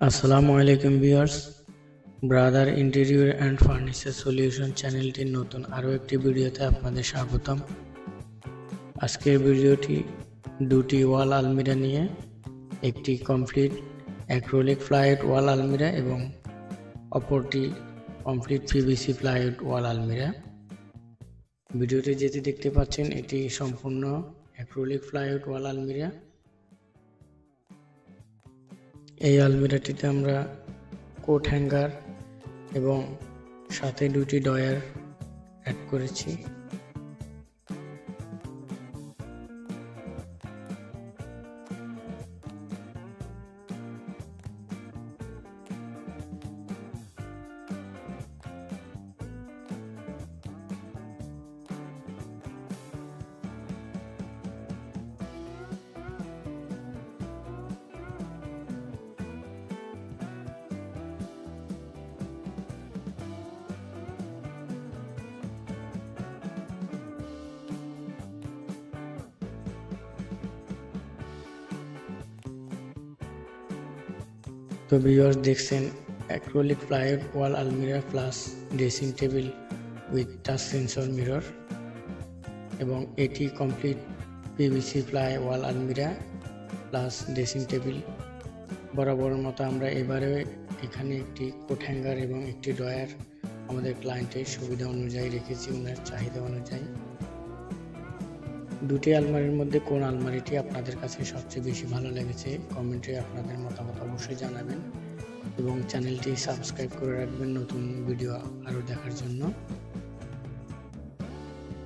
আসসালামু আলাইকুম viewers, brother interior and furniture solution চ্যানেলটির নতুন আরও একটি ভিডিওতে আপনাদের স্বাগতম। আজকের ভিডিওটি দুটি ওয়াল আলমিরা নিয়ে, একটি কমপ্লিট অ্যাক্রিলিক প্লাইউড ওয়াল আলমিরা এবং অপরটি কমপ্লিট পিভিসি প্লাইউড ওয়াল আলমিরা। ভিডিওটি যেটি দেখতে পাচ্ছেন এটি সম্পূর্ণ অ্যাক্রিলিক প্লাইউড ওয়াল আলমিরা। এই আলমিরাটিতে আমরা কোট হ্যাঙ্গার এবং সাথে দুটি ডয়ার অ্যাড করেছি। তো ভিউয়ার্স, দেখছেন অ্যাক্রিলিক প্লাইউড ওয়াল আলমিরা plus dressing table with touch sensor mirror, এবং এটি কমপ্লিট পিভিসি প্লাই ওয়াল আলমিরা প্লাস ড্রেসিং টেবিল। বরাবরের মতো আমরা এবারে এখানে একটি কোট হ্যাঙ্গার এবং একটি ড্রয়ার আমাদের ক্লায়েন্টের সুবিধা অনুযায়ী রেখেছি, ওনার চাহিদা অনুযায়ী। দুটি আলমারির মধ্যে কোন আলমারিটি আপনাদের কাছে সবচেয়ে বেশি ভালো লেগেছে কমেন্টে আপনাদের মতামত অবশ্যই জানাবেন, এবং চ্যানেলটি সাবস্ক্রাইব করে রাখবেন নতুন ভিডিও আরও দেখার জন্য।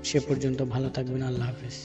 সে পর্যন্ত ভালো থাকবেন। আল্লাহ হাফেজ।